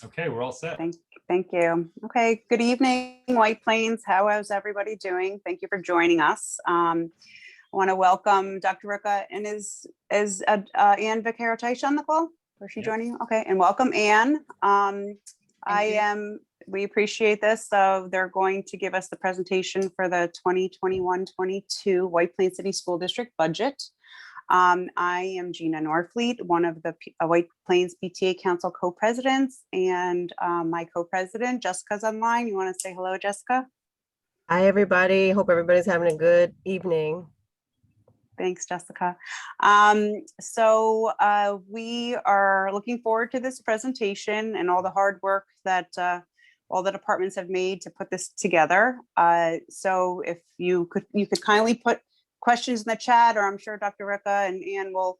Okay, we're all set. Thank you. Okay, good evening, White Plains. How is everybody doing? Thank you for joining us. I want to welcome Dr. Ricka and is Ann Vicarotish on the call? Or is she joining? Okay, and welcome Ann. We appreciate this. So they're going to give us the presentation for the 2021-22 White Plains City School District budget. I am Gina Norfleet, one of the White Plains PTA Council co-presidents, and my co-president, Jessica's online. You want to say hello, Jessica? Hi, everybody. Hope everybody's having a good evening. Thanks, Jessica. We are looking forward to this presentation and all the hard work that all the departments have made to put this together. So if you could kindly put questions in the chat, or I'm sure Dr. Ricka and Ann will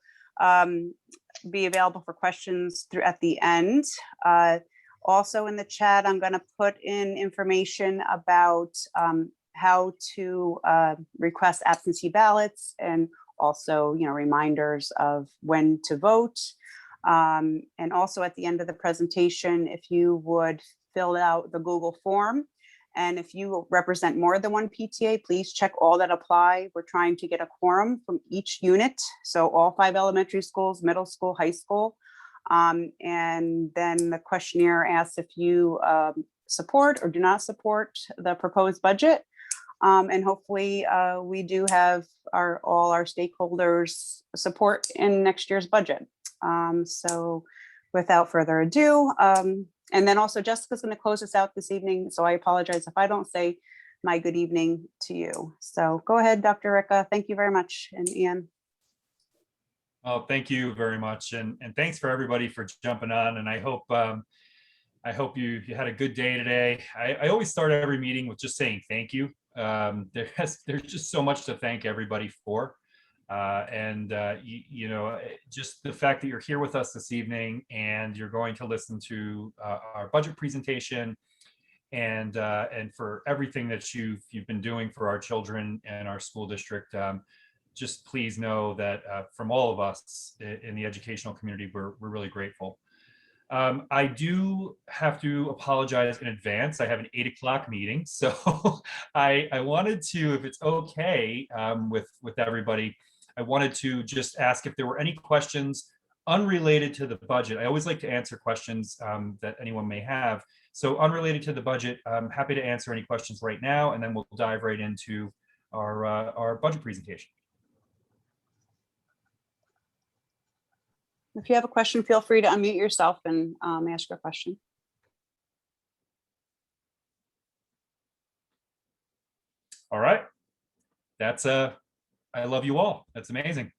be available for questions at the end. Also in the chat, I'm going to put in information about how to request absentee ballots, and also, reminders of when to vote. And also at the end of the presentation, if you would fill out the Google form. And if you represent more than one PTA, please check all that apply. We're trying to get a quorum from each unit. So all 5 elementary schools, middle school, high school. And then the questionnaire asks if you support or do not support the proposed budget. And hopefully we do have all our stakeholders support in next year's budget. So without further ado, and then also Jessica's going to close us out this evening. So I apologize if I don't say my good evening to you. So go ahead, Dr. Ricka. Thank you very much. And Ann. Oh, thank you very much. And thanks for everybody for jumping on. And I hope you had a good day today. I always start every meeting with just saying thank you. There's just so much to thank everybody for. Just the fact that you're here with us this evening and you're going to listen to our budget presentation, and for everything that you've been doing for our children and our school district. Just please know that from all of us in the educational community, we're really grateful. I do have to apologize in advance. I have an 8 o'clock meeting, so I wanted to, if it's okay with everybody, I wanted to just ask if there were any questions unrelated to the budget. I always like to answer questions that anyone may have. So unrelated to the budget, I'm happy to answer any questions right now, and then we'll dive right into our budget presentation. If you have a question, feel free to unmute yourself and ask your question. All right. I love you all. That's amazing.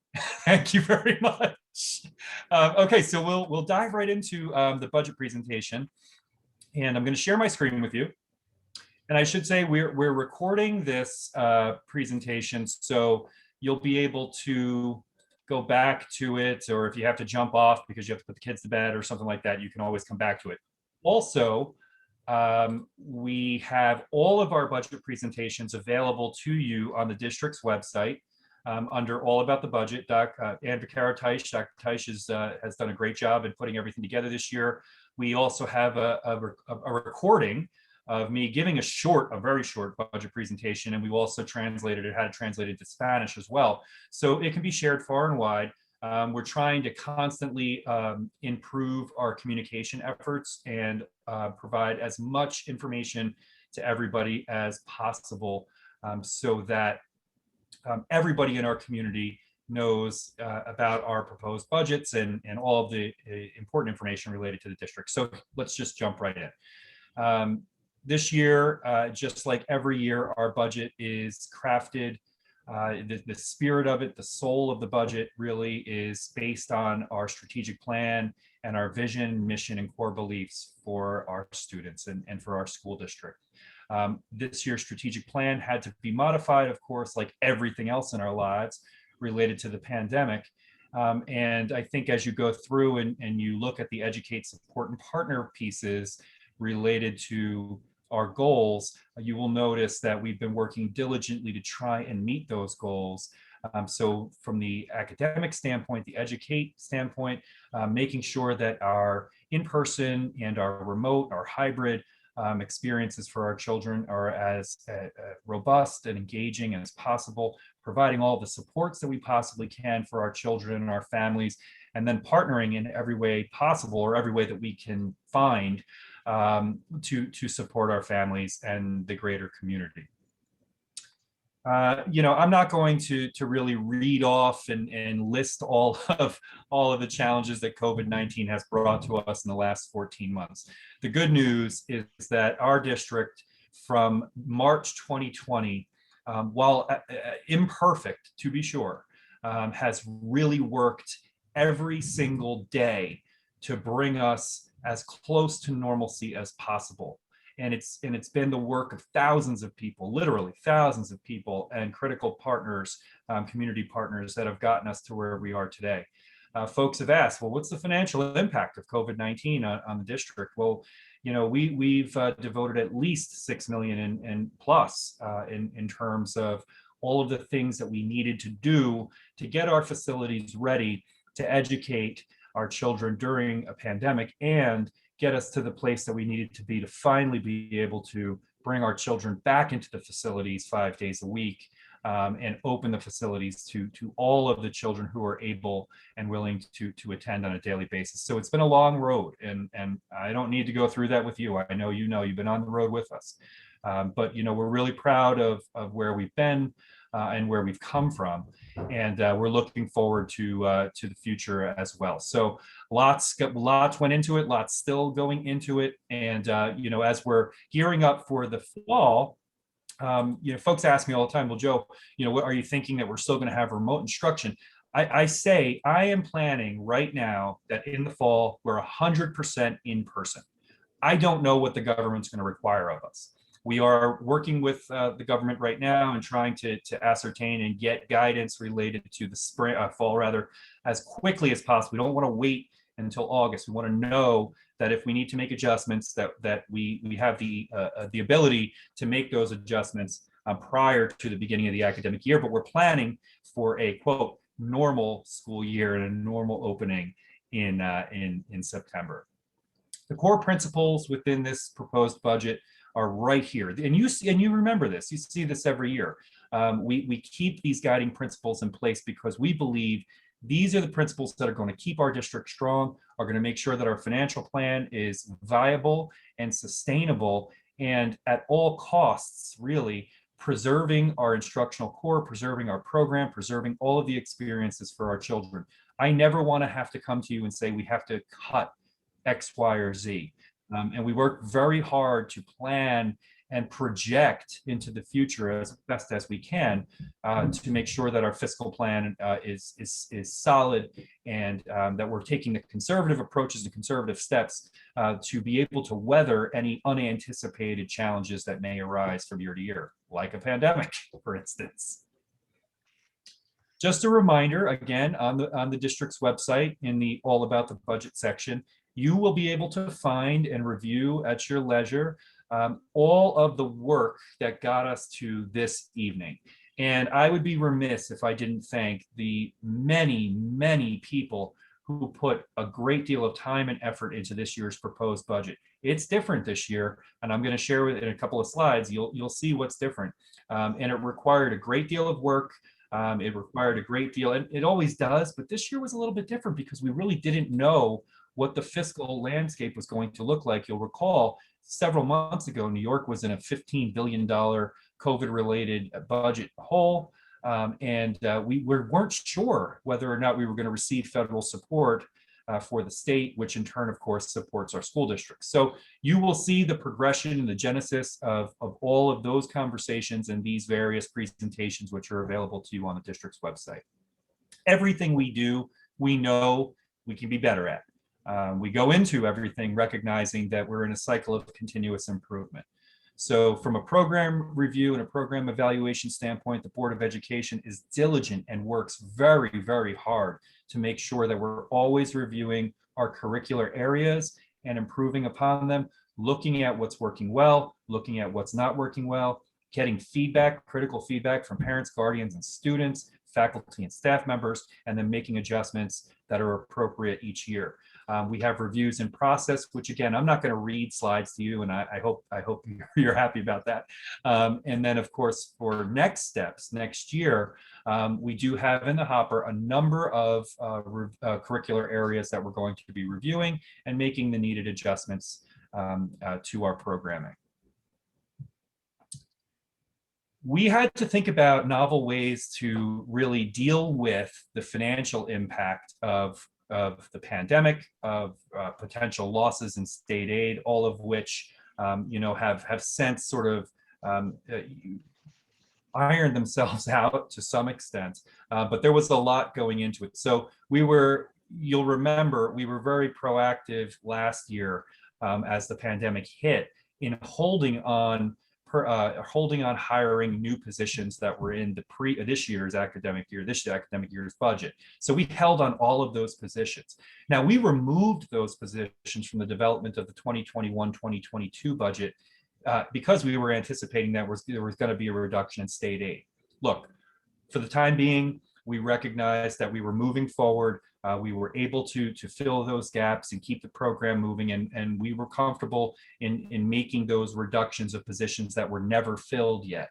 Thank you very much. Okay, so we'll dive right into the budget presentation, and I'm going to share my screen with you. And I should say we're recording this presentation, so you'll be able to go back to it, or if you have to jump off because you have to put the kids to bed or something like that, you can always come back to it. Also, we have all of our budget presentations available to you on the district's website under All About the Budget. Ann Vicarotish, Dr. Tish has done a great job in putting everything together this year. We also have a recording of me giving a very short budget presentation, and we've also translated it, had it translated to Spanish as well. So it can be shared far and wide. We're trying to constantly improve our communication efforts and provide as much information to everybody as possible, so that everybody in our community knows about our proposed budgets and all of the important information related to the district. So let's just jump right in. This year, just like every year, our budget is crafted. The spirit of it, the soul of the budget really is based on our strategic plan and our vision, mission, and core beliefs for our students and for our school district. This year's strategic plan had to be modified, of course, like everything else in our lives related to the pandemic. And I think as you go through and you look at the educate, support, and partner pieces related to our goals, you will notice that we've been working diligently to try and meet those goals. So from the academic standpoint, the educate standpoint, making sure that our in-person and our remote, our hybrid experiences for our children are as robust and engaging as possible, providing all the supports that we possibly can for our children and our families, and then partnering in every way possible or every way that we can find to support our families and the greater community. I'm not going to really read off and list all of the challenges that COVID-19 has brought to us in the last 14 months. The good news is that our district from March 2020, while imperfect to be sure, has really worked every single day to bring us as close to normalcy as possible. And it's been the work of thousands of people, literally thousands of people, and critical partners, community partners that have gotten us to where we are today. Folks have asked, well, what's the financial impact of COVID-19 on the district? Well, we've devoted at least $6 million and plus in terms of all of the things that we needed to do to get our facilities ready to educate our children during a pandemic and get us to the place that we needed to be to finally be able to bring our children back into the facilities 5 days a week and open the facilities to all of the children who are able and willing to attend on a daily basis. So it's been a long road, and I don't need to go through that with you. I know you've been on the road with us, but we're really proud of where we've been and where we've come from, and we're looking forward to the future as well. So lots went into it, lots still going into it, and as we're gearing up for the fall, folks ask me all the time, well, Joe, what are you thinking that we're still going to have remote instruction? I say I am planning right now that in the fall we're 100% in person. I don't know what the government's going to require of us. We are working with the government right now and trying to ascertain and get guidance related to the fall rather, as quickly as possible. We don't want to wait until August. We want to know that if we need to make adjustments, that we have the ability to make those adjustments prior to the beginning of the academic year. But we're planning for a quote normal school year and a normal opening in September. The core principles within this proposed budget are right here, and you remember this. You see this every year. We keep these guiding principles in place because we believe these are the principles that are going to keep our district strong, are going to make sure that our financial plan is viable and sustainable, and at all costs, really preserving our instructional core, preserving our program, preserving all of the experiences for our children. I never want to have to come to you and say we have to cut X, Y, or Z. And we work very hard to plan and project into the future as best as we can to make sure that our fiscal plan is solid, and that we're taking the conservative approaches and conservative steps to be able to weather any unanticipated challenges that may arise from year to year, like a pandemic, for instance. Just a reminder, again, on the district's website in the All About the Budget section, you will be able to find and review at your leisure all of the work that got us to this evening. And I would be remiss if I didn't thank the many, many people who put a great deal of time and effort into this year's proposed budget. It's different this year, and I'm going to share with it in a couple of slides. You'll see what's different. And it required a great deal of work. It required a great deal, and it always does, but this year was a little bit different because we really didn't know what the fiscal landscape was going to look like. You'll recall several months ago, New York was in a $15 billion COVID-related budget hole, and we weren't sure whether or not we were going to receive federal support for the state, which in turn, of course, supports our school districts. So you will see the progression and the genesis of all of those conversations and these various presentations, which are available to you on the district's website. Everything we do, we know we can be better at. We go into everything recognizing that we're in a cycle of continuous improvement. So from a program review and a program evaluation standpoint, the Board of Education is diligent and works very, very hard to make sure that we're always reviewing our curricular areas and improving upon them, looking at what's working well, looking at what's not working well, getting feedback, critical feedback from parents, guardians, and students, faculty and staff members, and then making adjustments that are appropriate each year. We have reviews in process, which again, I'm not going to read slides to you, and I hope you're happy about that. And then, of course, for next steps next year, we do have in the hopper a number of curricular areas that we're going to be reviewing and making the needed adjustments to our programming. We had to think about novel ways to really deal with the financial impact of the pandemic, of potential losses in state aid, all of which have since sort of ironed themselves out to some extent, but there was a lot going into it. So you'll remember, we were very proactive last year as the pandemic hit in holding on hiring new positions that were in this academic year's budget. So we held on all of those positions. Now, we removed those positions from the development of the 2021-2022 budget because we were anticipating that there was going to be a reduction in state aid. Look, for the time being, we recognized that we were moving forward. We were able to fill those gaps and keep the program moving, and we were comfortable in making those reductions of positions that were never filled yet.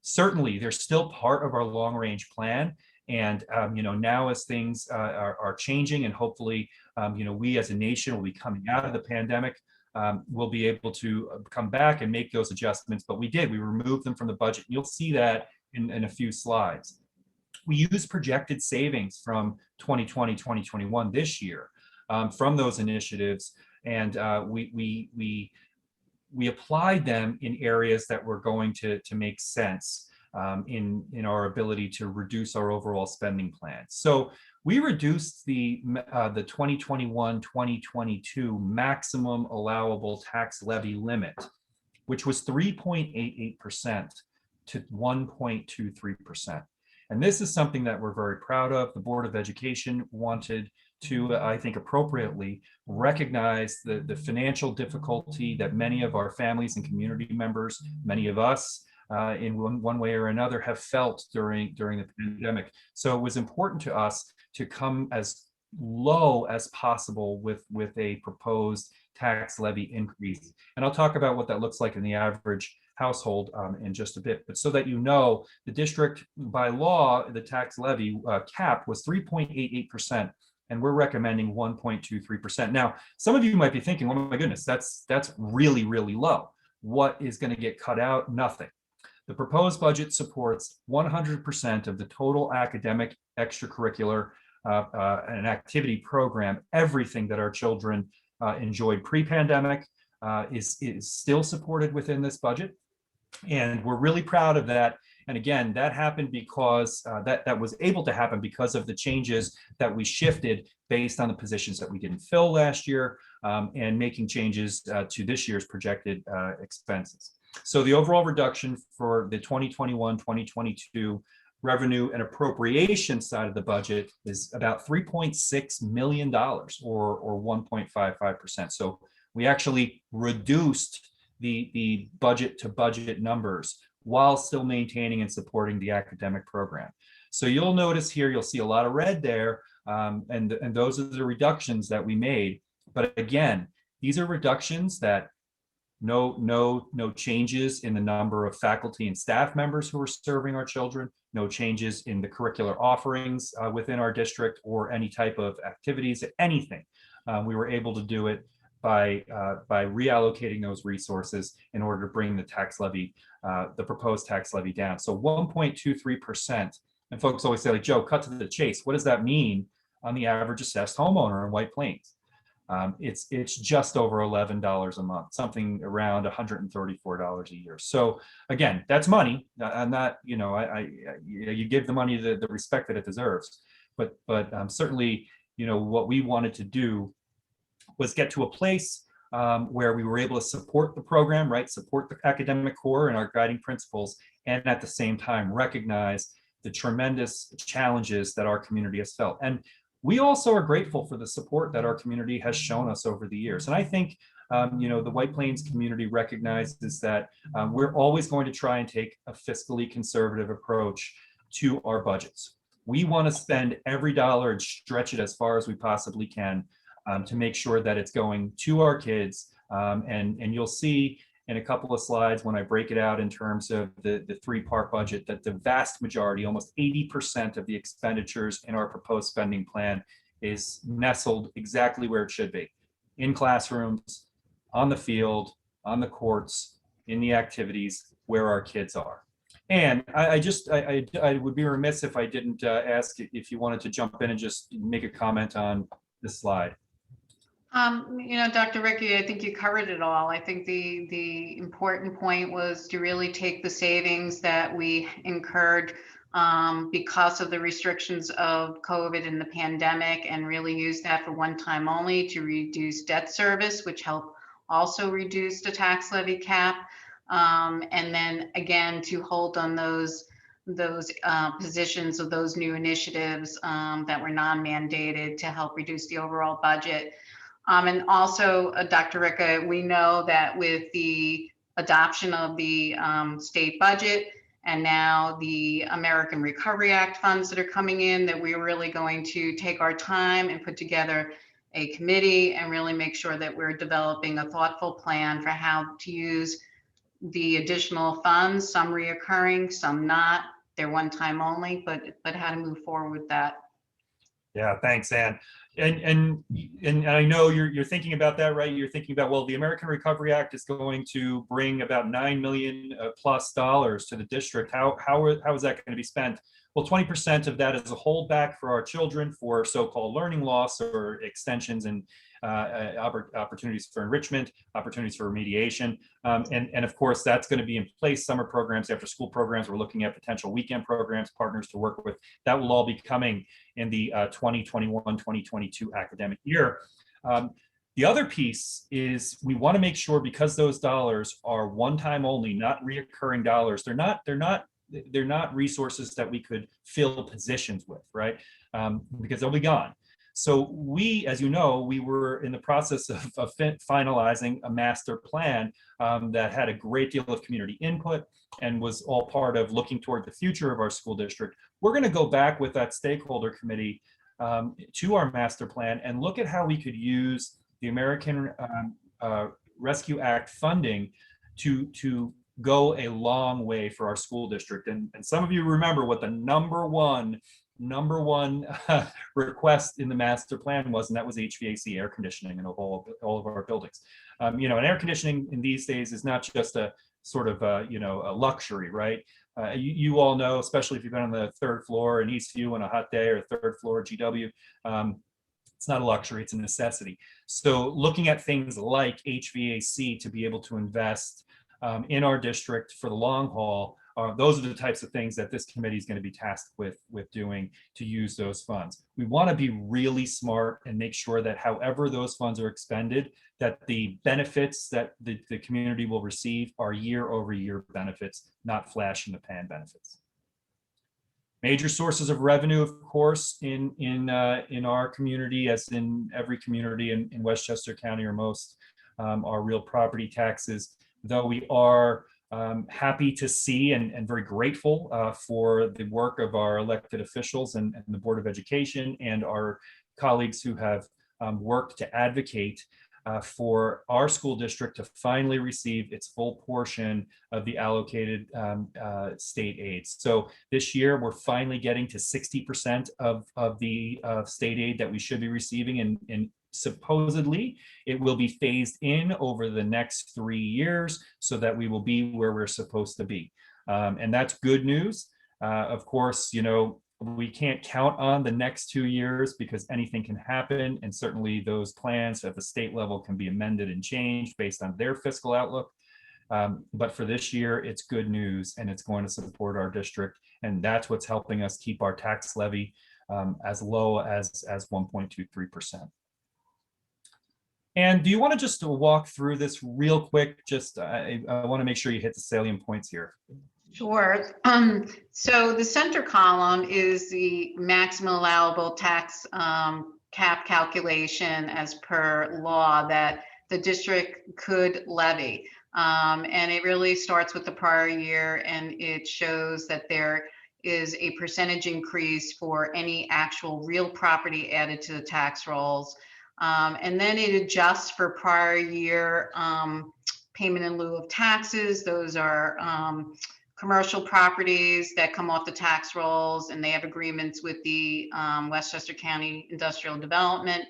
Certainly, they're still part of our long-range plan, and now as things are changing, and hopefully, we as a nation will be coming out of the pandemic, we'll be able to come back and make those adjustments. But we removed them from the budget. You'll see that in a few slides. We use projected savings from 2020, 2021 this year from those initiatives, and we applied them in areas that were going to make sense in our ability to reduce our overall spending plan. So we reduced the 2021-2022 maximum allowable tax levy limit, which was 3.88% to 1.23%. And this is something that we're very proud of. The Board of Education wanted to, I think appropriately, recognize the financial difficulty that many of our families and community members, many of us in one way or another, have felt during the pandemic. So it was important to us to come as low as possible with a proposed tax levy increase. And I'll talk about what that looks like in the average household in just a bit. But so that the district, by law, the tax levy cap was 3.88%, and we're recommending 1.23%. Now, some of you might be thinking, oh my goodness, that's really, really low. What is going to get cut out? Nothing. The proposed budget supports 100% of the total academic, extracurricular, and activity program. Everything that our children enjoyed pre-pandemic is still supported within this budget. And we're really proud of that. And again, that happened because that was able to happen because of the changes that we shifted based on the positions that we didn't fill last year, and making changes to this year's projected expenses. So the overall reduction for the 2021-2022 revenue and appropriation side of the budget is about $3.6 million, or 1.55%. So we actually reduced the budget to budget numbers while still maintaining and supporting the academic program. So you'll notice here, you'll see a lot of red there, and those are the reductions that we made. But again, these are reductions that no changes in the number of faculty and staff members who are serving our children, no changes in the curricular offerings within our district or any type of activities, anything. We were able to do it by reallocating those resources in order to bring the tax levy, the proposed tax levy down. So 1.23%. And folks always say, like, Joe, cut to the chase. What does that mean on the average assessed homeowner in White Plains? It's just over $11 a month, something around $134 a year. So again, that's money. I'm not, you give the money the respect that it deserves. But certainly, what we wanted to do was get to a place where we were able to support the program, right? Support the academic core and our guiding principles, and at the same time recognize the tremendous challenges that our community has felt. And we also are grateful for the support that our community has shown us over the years. And I think, the White Plains community recognizes that we're always going to try and take a fiscally conservative approach to our budgets. We want to spend every dollar and stretch it as far as we possibly can to make sure that it's going to our kids. And you'll see in a couple of slides when I break it out in terms of the three-part budget that the vast majority, almost 80% of the expenditures in our proposed spending plan is nestled exactly where it should be, in classrooms, on the field, on the courts, in the activities where our kids are. And I would be remiss if I didn't ask if you wanted to jump in and just make a comment on this slide. Dr. Ricky, I think you covered it all. I think the important point was to really take the savings that we incurred because of the restrictions of COVID and the pandemic and really use that for one time only to reduce debt service, which helped also reduce the tax levy cap. And then again, to hold on those positions of those new initiatives that were non-mandated to help reduce the overall budget. And also, Dr. Ricca, we know that with the adoption of the state budget and now the American Recovery Act funds that are coming in, that we're really going to take our time and put together a committee and really make sure that we're developing a thoughtful plan for how to use the additional funds, some reoccurring, some not. They're one time only, but how to move forward with that. Yeah, thanks, Ann. And I know you're thinking about that, right? You're thinking about, well, the American Recovery Act is going to bring about $9 million plus dollars to the district. How is that going to be spent? Well, 20% of that is a holdback for our children for so-called learning loss or extensions and opportunities for enrichment, opportunities for remediation. And of course, that's going to be in place. Summer programs, after school programs, we're looking at potential weekend programs, partners to work with. That will all be coming in the 2021-2022 academic year. The other piece is we want to make sure, because those dollars are one time only, not reoccurring dollars, they're not resources that we could fill positions with, right? Because they'll be gone. So we, as you know, we were in the process of finalizing a master plan that had a great deal of community input and was all part of looking toward the future of our school district. We're going to go back with that stakeholder committee to our master plan and look at how we could use the American Rescue Act funding to go a long way for our school district. And some of you remember what the number one request in the master plan was, and that was HVAC, air conditioning in all of our buildings. And air conditioning in these days is not just a sort of a luxury, right? You all know, especially if you've been on the third floor in Eastview on a hot day, or third floor GW, it's not a luxury, it's a necessity. So looking at things like HVAC to be able to invest in our district for the long haul, those are the types of things that this committee is going to be tasked with doing to use those funds. We want to be really smart and make sure that however those funds are expended, that the benefits that the community will receive are year-over-year benefits, not flash in the pan benefits. Major sources of revenue, of course, in our community, as in every community in Westchester County or most, are real property taxes. Though we are happy to see and very grateful for the work of our elected officials and the Board of Education and our colleagues who have worked to advocate for our school district to finally receive its full portion of the allocated state aids. So this year, we're finally getting to 60% of the state aid that we should be receiving, and supposedly it will be phased in over the next 3 years so that we will be where we're supposed to be. And that's good news. Of course, we can't count on the next 2 years because anything can happen. And certainly those plans at the state level can be amended and changed based on their fiscal outlook. But for this year, it's good news, and it's going to support our district. And that's what's helping us keep our tax levy as low as 1.23%. And do you want to just walk through this real quick? Just I want to make sure you hit the salient points here. Sure. So the center column is the maximum allowable tax cap calculation as per law that the district could levy. And it really starts with the prior year, and it shows that they're is a percentage increase for any actual real property added to the tax rolls. And then it adjusts for prior year payment in lieu of taxes. Those are commercial properties that come off the tax rolls, and they have agreements with the Westchester County Industrial Development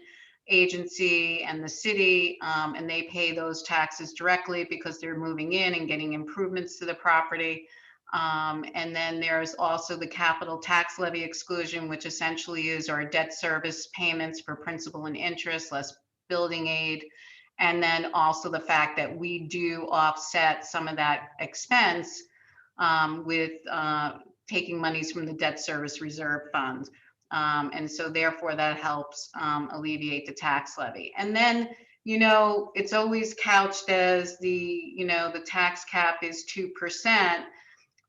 Agency and the city, and they pay those taxes directly because they're moving in and getting improvements to the property. And then there's also the capital tax levy exclusion, which essentially is our debt service payments for principal and interest, less building aid. And then also the fact that we do offset some of that expense with taking monies from the debt service reserve fund. And so therefore that helps alleviate the tax levy. And then, it's always couched as the tax cap is 2%.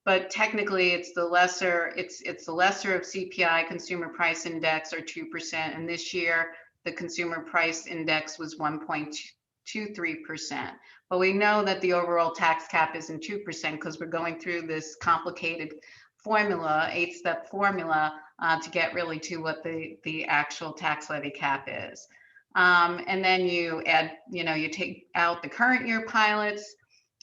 But technically it's the lesser, it's the lesser of CPI, consumer price index, or 2%. And this year the consumer price index was 1.23%. But we know that the overall tax cap isn't 2% because we're going through this complicated formula, 8-step formula, to get really to what the actual tax levy cap is. And then you add, you take out the current year pilots,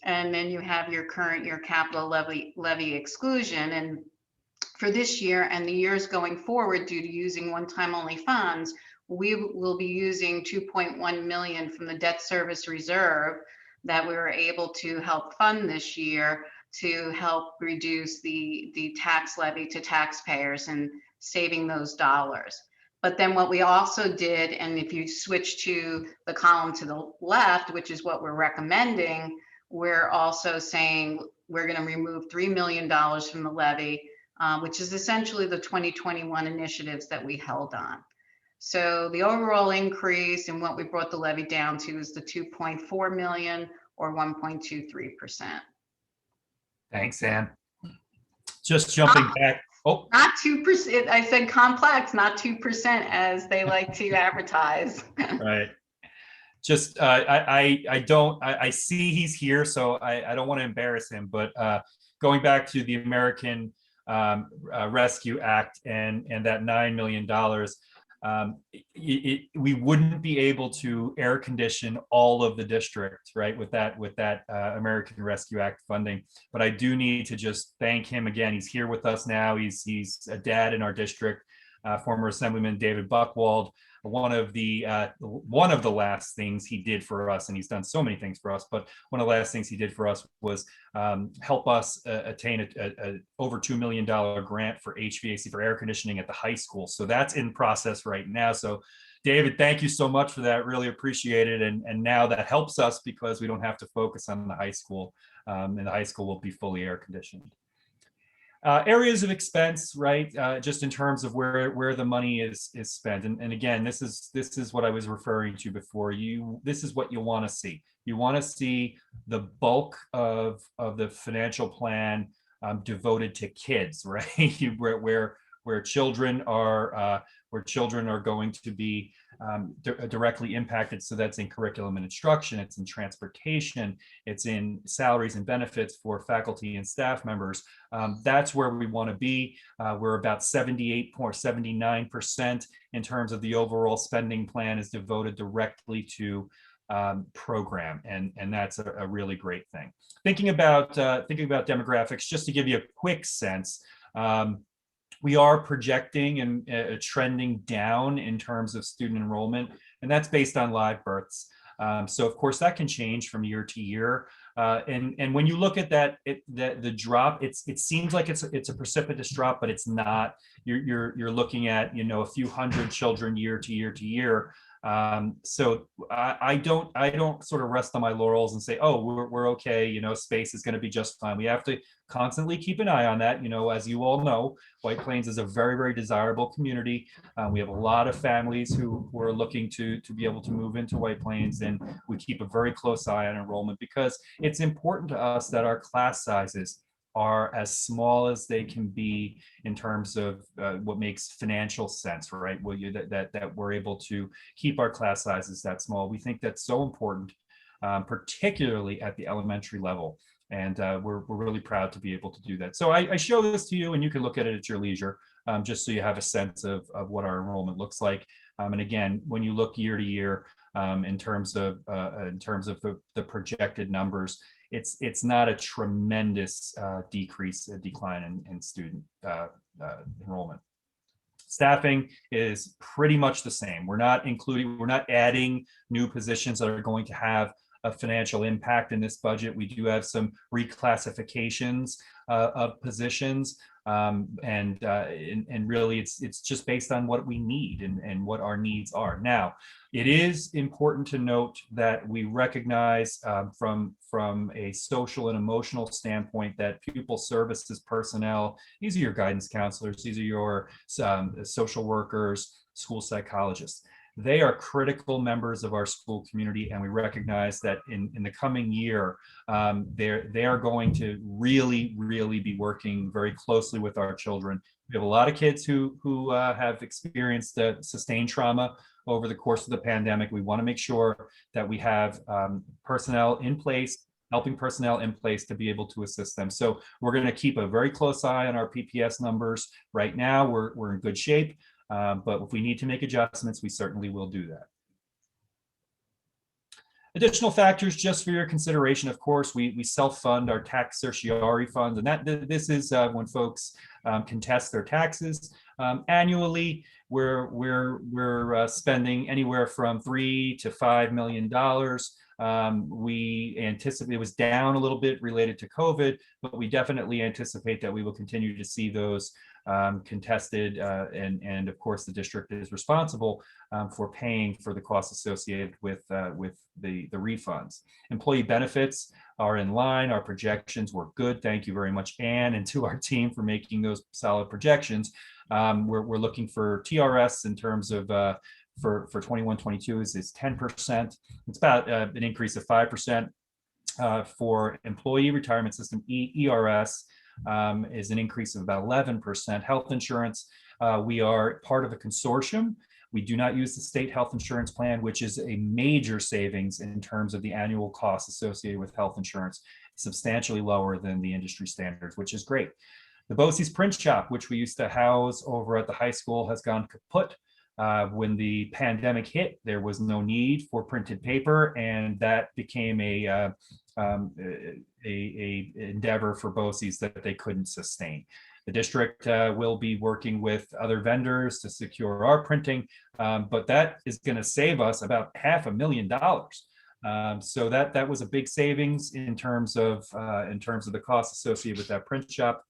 and then you have your current year capital levy exclusion. And for this year and the years going forward, due to using one-time only funds, we will be using 2.1 million from the debt service reserve that we were able to help fund this year to help reduce the tax levy to taxpayers and saving those dollars. But then what we also did, and if you switch to the column to the left, which is what we're recommending, we're also saying we're going to remove $3 million from the levy, which is essentially the 2021 initiatives that we held on. So the overall increase in what we brought the levy down to is the 2.4 million, or 1.23%. Thanks, Ann. Just jumping back. Oh, not 2%. I said complex, not 2%, as they like to advertise. right. Just I see he's here, so I don't want to embarrass him, but going back to the American Rescue Act and that $9 million, we wouldn't be able to air condition all of the district, right, with that American Rescue Act funding. But I do need to just thank him again. He's here with us now. He's a dad in our district, former Assemblyman David Buchwald. One of the last things he did for us, and he's done so many things for us, but one of the last things he did for us was help us attain a over $2 million grant for HVAC, for air conditioning at the high school. So that's in process right now. So David, thank you so much for that. Really appreciate it. And now that helps us because we don't have to focus on the high school, and the high school will be fully air conditioned. Areas of expense, right? Just in terms of where the money is spent, and again, this is what I was referring to before. This is what you want to see. You want to see the bulk of the financial plan devoted to kids, right? where children are going to be directly impacted. So that's in curriculum and instruction, it's in transportation, it's in salaries and benefits for faculty and staff members. That's where we want to be. We're about 78.79% in terms of the overall spending plan is devoted directly to program, and that's a really great thing. Thinking about demographics, just to give you a quick sense, we are projecting and trending down in terms of student enrollment, and that's based on live births. So of course that can change from year to year. And when you look at the drop, it seems like it's a precipitous drop, but it's not. You're looking at a few hundred children year to year to year. So I don't sort of rest on my laurels and say, oh, we're okay, space is going to be just fine. We have to constantly keep an eye on that. As you all know, White Plains is a very, very desirable community. We have a lot of families who are looking to be able to move into White Plains, and we keep a very close eye on enrollment because it's important to us that our class sizes are as small as they can be in terms of what makes financial sense, right? That we're able to keep our class sizes that small. We think that's so important, particularly at the elementary level. And we're really proud to be able to do that. So I show this to you, and you can look at it at your leisure, just so you have a sense of what our enrollment looks like. And again, when you look year to year, in terms of the projected numbers, it's not a tremendous decline in student enrollment. Staffing is pretty much the same. We're not adding new positions that are going to have a financial impact in this budget. We do have some reclassifications of positions, and really it's just based on what we need and what our needs are. Now, it is important to note that we recognize from a social and emotional standpoint that pupil services personnel, these are your guidance counselors, these are your social workers, school psychologists. They are critical members of our school community, and we recognize that in the coming year, they are going to really be working very closely with our children. We have a lot of kids who have experienced sustained trauma over the course of the pandemic. We want to make sure that we have personnel in place, helping personnel in place to be able to assist them. So we're going to keep a very close eye on our PPS numbers. Right now, we're in good shape. But if we need to make adjustments, we certainly will do that. Additional factors just for your consideration. Of course, we self-fund our tax certiorari fund, and this is when folks contest their taxes annually. We're spending anywhere from $3 to $5 million. We anticipate it was down a little bit related to COVID, but we definitely anticipate that we will continue to see those contested, and of course the district is responsible for paying for the costs associated with the refunds. Employee benefits are in line. Our projections were good. Thank you very much, Anne, and to our team for making those solid projections. We're looking for TRS in terms of for 21-22 is 10%. It's about an increase of 5%. For employee retirement system, ERS, is an increase of about 11%. Health insurance, we are part of a consortium. We do not use the state health insurance plan, which is a major savings in terms of the annual costs associated with health insurance, substantially lower than the industry standards, which is great. The BOCES print shop, which we used to house over at the high school, has gone kaput. When the pandemic hit, there was no need for printed paper, and that became a endeavor for BOCES that they couldn't sustain. The district will be working with other vendors to secure our printing, but that is going to save us about $500,000. So that was a big savings in terms of the costs associated with that print shop.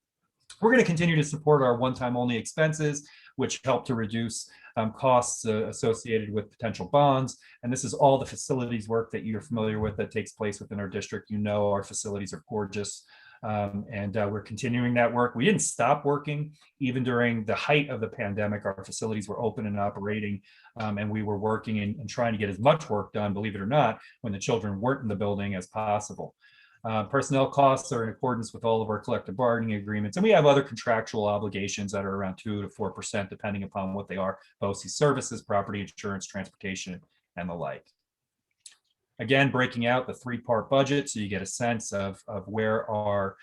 We're going to continue to support our one-time only expenses, which help to reduce costs associated with potential bonds. And this is all the facilities work that you're familiar with that takes place within our district. You know, our facilities are gorgeous, and we're continuing that work. We didn't stop working even during the height of the pandemic. Our facilities were open and operating, and we were working and trying to get as much work done, believe it or not, when the children weren't in the building as possible. Personnel costs are in accordance with all of our collective bargaining agreements, and we have other contractual obligations that are around 2 to 4%, depending upon what they are, BOCES services, property insurance, transportation, and the like. Again, breaking out the three-part budget so you get a sense of where our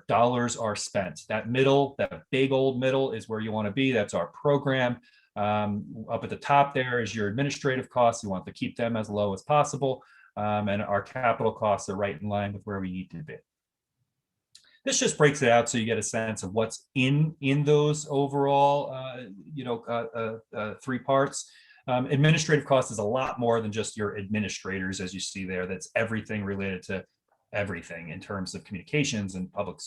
dollars are spent. That middle, that big old middle, is where you want to be. That's our program. Up at the top there is your administrative costs. You want to keep them as low as possible. And our capital costs are right in line with where we need to be. This just breaks it out so you get a sense of what's in those overall, three parts. Administrative costs is a lot more than just your administrators, as you see there. That's everything related to everything in terms of communications and public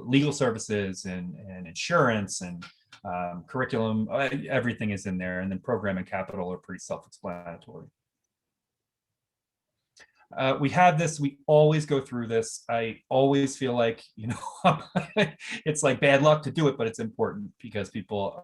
legal services and insurance and curriculum. Everything is in there, and then program and capital are pretty self-explanatory. We have this, we always go through this. I always feel like, it's like bad luck to do it, but it's important because people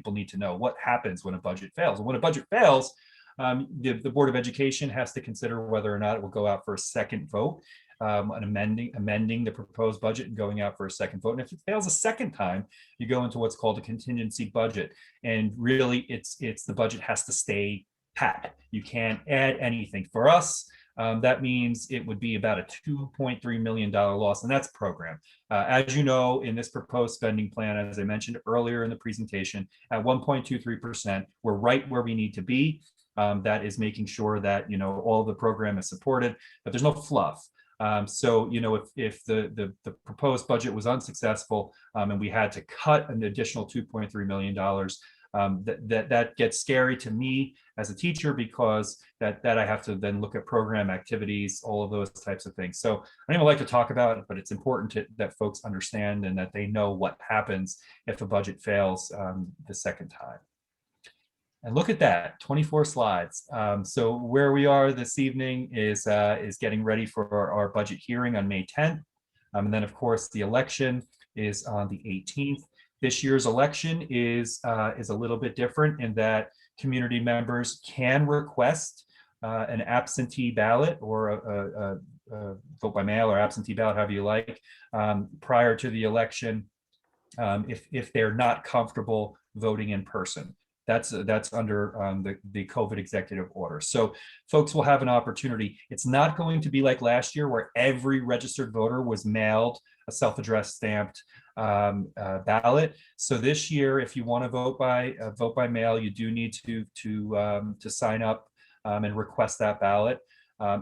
need to know what happens when a budget fails. And when a budget fails, the Board of Education has to consider whether or not it will go out for a second vote, amending the proposed budget and going out for a second vote. And if it fails a second time, you go into what's called a contingency budget. And really, it's the budget has to stay pat. You can't add anything. For us, that means it would be about a $2.3 million loss, and that's program. As you know, in this proposed spending plan, as I mentioned earlier in the presentation, at 1.23%, we're right where we need to be. That is making sure that, you know, all the program is supported, but there's no fluff. So, you know, if the proposed budget was unsuccessful and we had to cut an additional $2.3 million, that gets scary to me as a teacher, because that I have to then look at program activities, all of those types of things. So I don't even like to talk about it, but it's important that folks understand and that they know what happens if a budget fails the second time. And look at that, 24 slides. So where we are this evening is getting ready for our budget hearing on May 10th. And then of course the election is on the 18th. This year's election is a little bit different in that community members can request an absentee ballot or a vote by mail or absentee ballot, however you like, prior to the election, if they're not comfortable voting in person. That's under the COVID executive order. So folks will have an opportunity. It's not going to be like last year where every registered voter was mailed a self-addressed stamped ballot. So this year, if you want to vote by mail, you do need to sign up and request that ballot.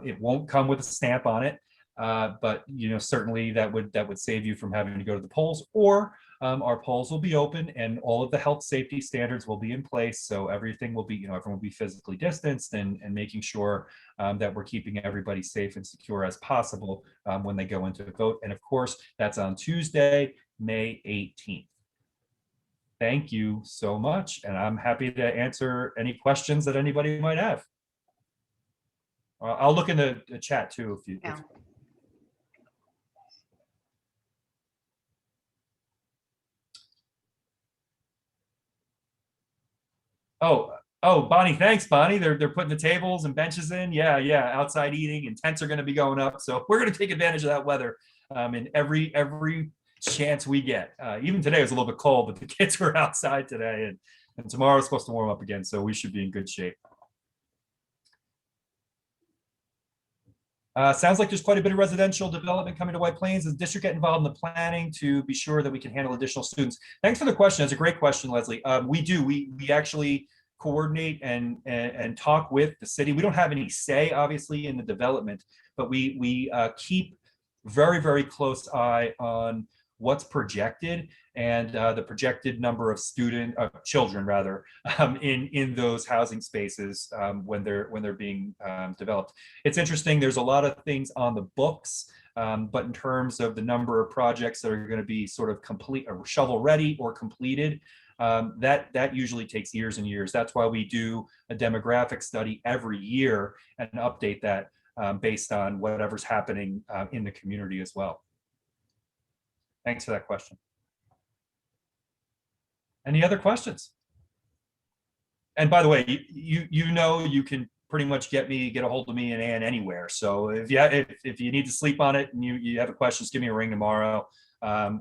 It won't come with a stamp on it, but you know, certainly that would save you from having to go to the polls. Or our polls will be open and all of the health safety standards will be in place. So everything will be, you know, everyone will be physically distanced and making sure that we're keeping everybody safe and secure as possible when they go into the vote. And of course, that's on Tuesday, May 18th. Thank you so much. And I'm happy to answer any questions that anybody might have. I'll look in the chat too if you. Yeah. Oh, Bonnie, thanks, Bonnie. They're putting the tables and benches in. Yeah, outside eating, and tents are going to be going up. So we're going to take advantage of that weather in every chance we get. Even today was a little bit cold, but the kids were outside today, and tomorrow is supposed to warm up again. So we should be in good shape. Sounds like there's quite a bit of residential development coming to White Plains. Does the district get involved in the planning to be sure that we can handle additional students? Thanks for the question. It's a great question, Leslie. We do. We actually coordinate and talk with the city. We don't have any say, obviously, in the development, but we keep very close eye on what's projected and the projected number of children rather in those housing spaces when they're being developed. It's interesting. There's a lot of things on the books, but in terms of the number of projects that are going to be sort of complete or shovel ready or completed, that usually takes years and years. That's why we do a demographic study every year and update that based on whatever's happening in the community as well. Thanks for that question. Any other questions? And by the way, you know you can pretty much get a hold of me and Ann anywhere. So if you need to sleep on it and you have a question, just give me a ring tomorrow,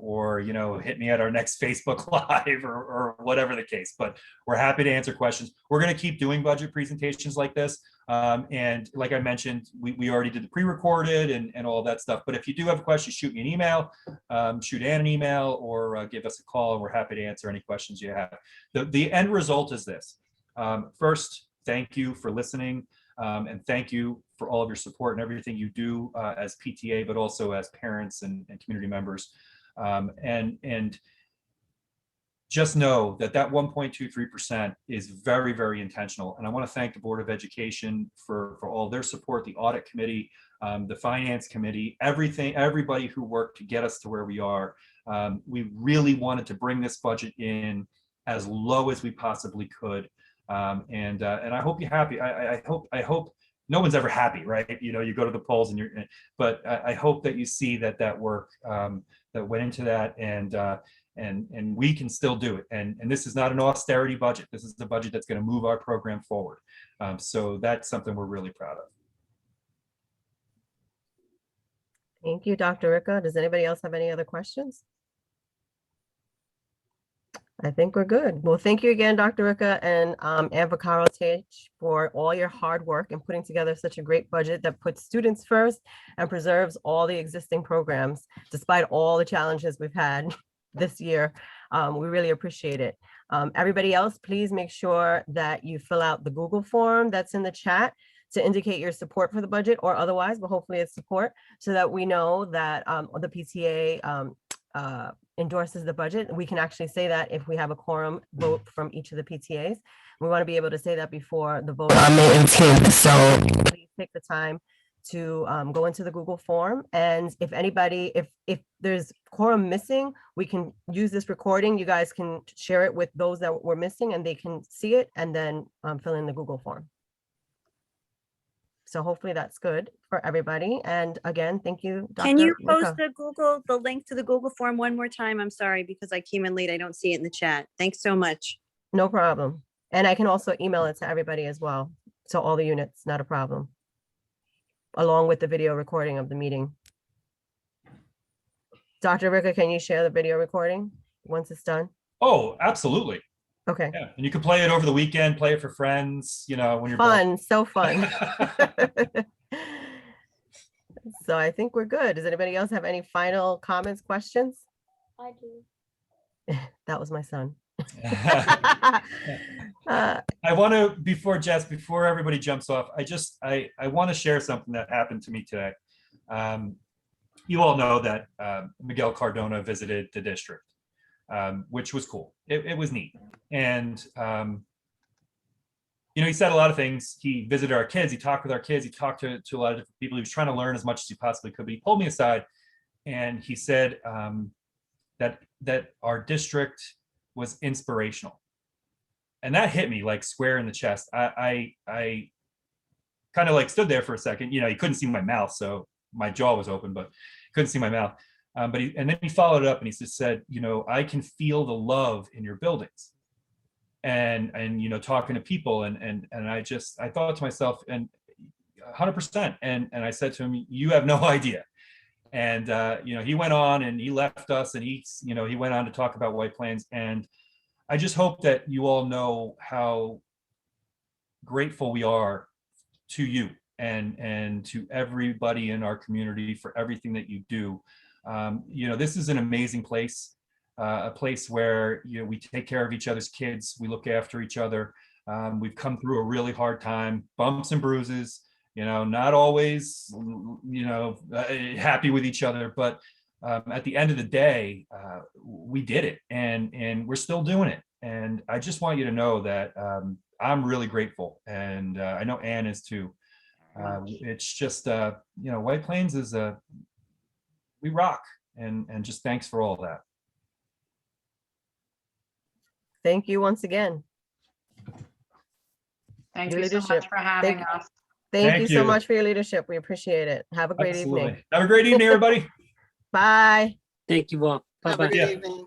or you know, hit me at our next Facebook Live or whatever the case. But we're happy to answer questions. We're going to keep doing budget presentations like this. And like I mentioned, we already did the pre-recorded and all that stuff. But if you do have a question, shoot me an email, shoot Ann an email, or give us a call, and we're happy to answer any questions you have. The end result is this. First, thank you for listening, and thank you for all of your support and everything you do as PTA, but also as parents and community members. And just know that 1.23% is very intentional. And I want to thank the Board of Education for all their support, the audit committee, the finance committee, everybody who worked to get us to where we are. We really wanted to bring this budget in as low as we possibly could. And I hope you're happy. I hope no one's ever happy, right? You know, you go to the polls but I hope that you see that work that went into that, and we can still do it. And this is not an austerity budget. This is the budget that's going to move our program forward. So that's something we're really proud of. Thank you, Dr. Ricca. Does anybody else have any other questions? I think we're good. Well, thank you again, Dr. Ricca and Ann Vaccaro for all your hard work in putting together such a great budget that puts students first and preserves all the existing programs, despite all the challenges we've had this year. We really appreciate it. Everybody else, please make sure that you fill out the Google form that's in the chat to indicate your support for the budget or otherwise, but hopefully it's support, so that we know that the PTA endorses the budget. We can actually say that if we have a quorum vote from each of the PTAs. We want to be able to say that before the vote on May 18th. So please take the time to go into the Google form. And if anybody, if there's quorum missing, we can use this recording. You guys can share it with those that were missing and they can see it and then fill in the Google form. So hopefully that's good for everybody. And again, thank you, Dr. Can you Ricca. post the link to the Google form one more time? I'm sorry, because I came in late. I don't see it in the chat. Thanks so much. No problem. And I can also email it to everybody as well. So all the units, not a problem. Along with the video recording of the meeting. Dr. Ricca, can you share the video recording once it's done? Oh, absolutely. Okay. Yeah, and you can play it over the weekend, play it for friends, you know, when you're bored. Fun, so fun. So I think we're good. Does anybody else have any final comments, questions? I do. That was my son. I want to, before everybody jumps off, I want to share something that happened to me today. You all know that Miguel Cardona visited the district, which was cool. It was neat. And, you know, he said a lot of things. He visited our kids. He talked with our kids. He talked to a lot of different people. He was trying to learn as much as he possibly could. But he pulled me aside and he said that our district was inspirational. And that hit me like square in the chest. I kind of like stood there for a second. You know, he couldn't see my mouth, so my jaw was open, but couldn't see my mouth. And then he followed up and he just said, you know, I can feel the love in your buildings. And you know, talking to people and I thought to myself, and 100%. And I said to him, you have no idea. And you know, he went on and he left us and he went on to talk about White Plains. And I just hope that you all know how grateful we are to you and to everybody in our community for everything that you do. You know, this is an amazing place. A place where, you know, we take care of each other's kids, we look after each other. We've come through a really hard time, bumps and bruises, you know, not always, you know, happy with each other, but at the end of the day, we did it and we're still doing it. And I just want you to know that I'm really grateful. And I know Ann is too. It's just, you know, White Plains is we rock and just thanks for all that. Thank you once again. Thank Your you so much leadership. for having us. Thank you so you. much for your leadership. We appreciate it. Have a great Absolutely. evening. Have a great evening, everybody. Bye. Thank you all. Have a Bye-bye. good Yeah. evening.